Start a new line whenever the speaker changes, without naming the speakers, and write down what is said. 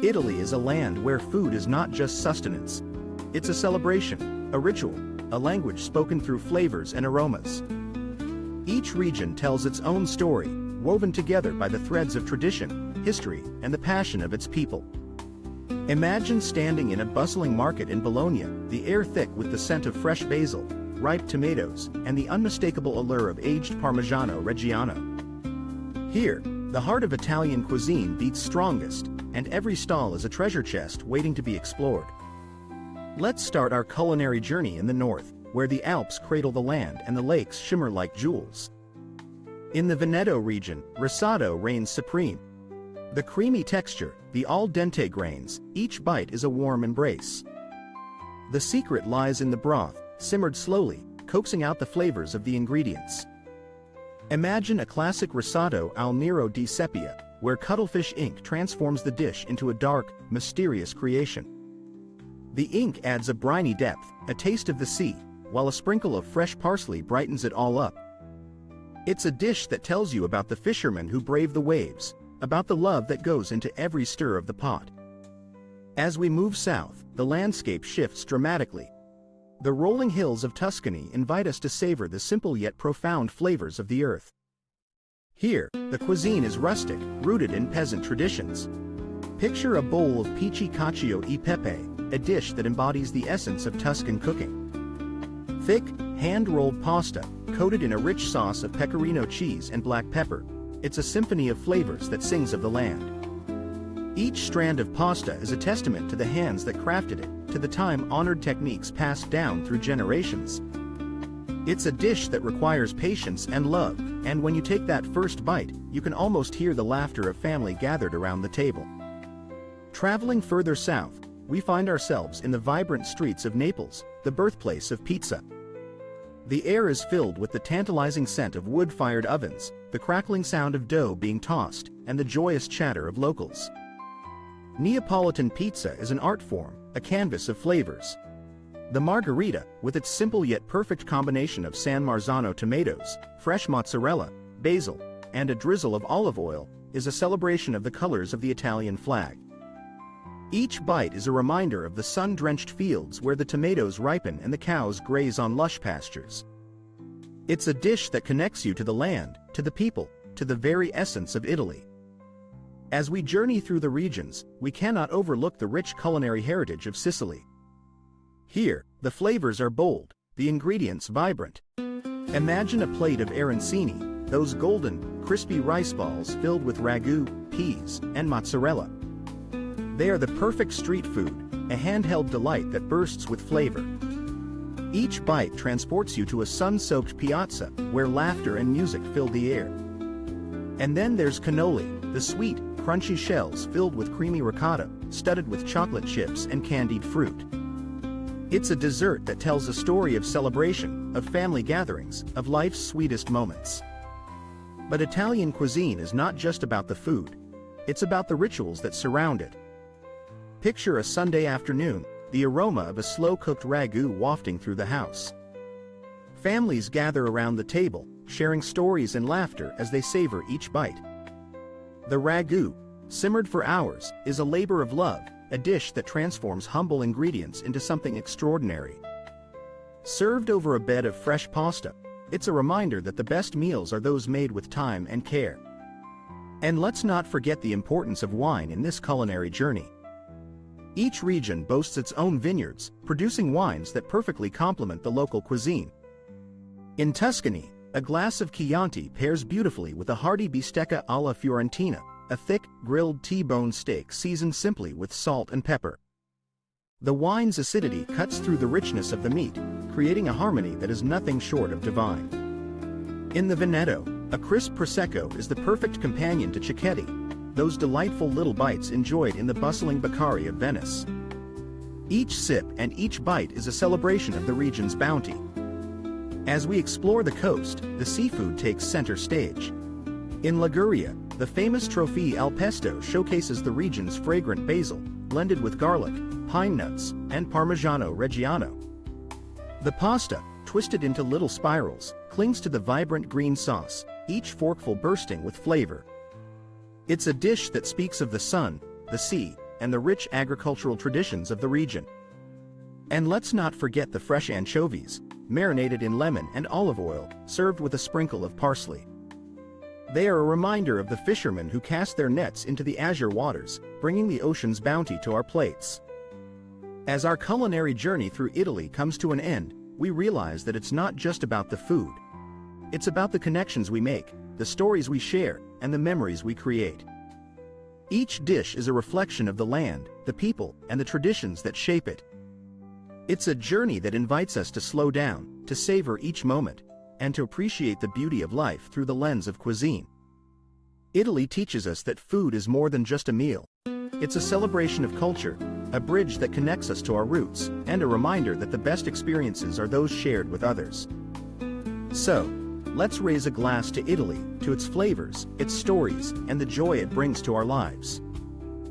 Italy is a land where food is not just sustenance. It's a celebration, a ritual, a language spoken through flavors and aromas. Each region tells its own story, woven together by the threads of tradition, history, and the passion of its people. Imagine standing in a bustling market in Bologna, the air thick with the scent of fresh basil, ripe tomatoes, and the unmistakable allure of aged Parmigiano Reggiano. Here, the heart of Italian cuisine beats strongest, and every stall is a treasure chest waiting to be explored. Let's start our culinary journey in the north, where the Alps cradle the land and the lakes shimmer like jewels. In the Veneto region, risotto reigns supreme. The creamy texture, the al dente grains, each bite is a warm embrace. The secret lies in the broth, simmered slowly, coaxing out the flavors of the ingredients. Imagine a classic risotto al nero di sepia, where cuttlefish ink transforms the dish into a dark, mysterious creation. The ink adds a briny depth, a taste of the sea, while a sprinkle of fresh parsley brightens it all up. It's a dish that tells you about the fishermen who brave the waves, about the love that goes into every stir of the pot. As we move south, the landscape shifts dramatically. The rolling hills of Tuscany invite us to savor the simple yet profound flavors of the earth. Here, the cuisine is rustic, rooted in peasant traditions. Picture a bowl of peachy cacio e pepe, a dish that embodies the essence of Tuscan cooking. Thick, hand-rolled pasta, coated in a rich sauce of pecorino cheese and black pepper, it's a symphony of flavors that sings of the land. Each strand of pasta is a testament to the hands that crafted it, to the time-honored techniques passed down through generations. It's a dish that requires patience and love, and when you take that first bite, you can almost hear the laughter of family gathered around the table. Traveling further south, we find ourselves in the vibrant streets of Naples, the birthplace of pizza. The air is filled with the tantalizing scent of wood-fired ovens, the crackling sound of dough being tossed, and the joyous chatter of locals. Neapolitan pizza is an art form, a canvas of flavors. The margherita, with its simple yet perfect combination of San Marzano tomatoes, fresh mozzarella, basil, and a drizzle of olive oil, is a celebration of the colors of the Italian flag. Each bite is a reminder of the sun-drenched fields where the tomatoes ripen and the cows graze on lush pastures. It's a dish that connects you to the land, to the people, to the very essence of Italy. As we journey through the regions, we cannot overlook the rich culinary heritage of Sicily. Here, the flavors are bold, the ingredients vibrant. Imagine a plate of arancini, those golden, crispy rice balls filled with ragu, peas, and mozzarella. They are the perfect street food, a handheld delight that bursts with flavor. Each bite transports you to a sun-soaked piazza, where laughter and music fill the air. And then there's cannoli, the sweet, crunchy shells filled with creamy ricotta, studded with chocolate chips and candied fruit. It's a dessert that tells a story of celebration, of family gatherings, of life's sweetest moments. But Italian cuisine is not just about the food. It's about the rituals that surround it. Picture a Sunday afternoon, the aroma of a slow-cooked ragu wafting through the house. Families gather around the table, sharing stories and laughter as they savor each bite. The ragu, simmered for hours, is a labor of love, a dish that transforms humble ingredients into something extraordinary. Served over a bed of fresh pasta, it's a reminder that the best meals are those made with time and care. And let's not forget the importance of wine in this culinary journey. Each region boasts its own vineyards, producing wines that perfectly complement the local cuisine. In Tuscany, a glass of Chianti pairs beautifully with a hearty bistecca alla Fiorentina, a thick, grilled T-bone steak seasoned simply with salt and pepper. The wine's acidity cuts through the richness of the meat, creating a harmony that is nothing short of divine. In the Veneto, a crisp Prosecco is the perfect companion to cicchetti, those delightful little bites enjoyed in the bustling Baccari of Venice. Each sip and each bite is a celebration of the region's bounty. As we explore the coast, the seafood takes center stage. In Liguria, the famous Trofie al Pesto showcases the region's fragrant basil, blended with garlic, pine nuts, and Parmigiano Reggiano. The pasta, twisted into little spirals, clings to the vibrant green sauce, each forkful bursting with flavor. It's a dish that speaks of the sun, the sea, and the rich agricultural traditions of the region. And let's not forget the fresh anchovies, marinated in lemon and olive oil, served with a sprinkle of parsley. They are a reminder of the fishermen who cast their nets into the azure waters, bringing the ocean's bounty to our plates. As our culinary journey through Italy comes to an end, we realize that it's not just about the food. It's about the connections we make, the stories we share, and the memories we create. Each dish is a reflection of the land, the people, and the traditions that shape it. It's a journey that invites us to slow down, to savor each moment, and to appreciate the beauty of life through the lens of cuisine. Italy teaches us that food is more than just a meal. It's a celebration of culture, a bridge that connects us to our roots, and a reminder that the best experiences are those shared with others. So, let's raise a glass to Italy, to its flavors, its stories, and the joy it brings to our lives.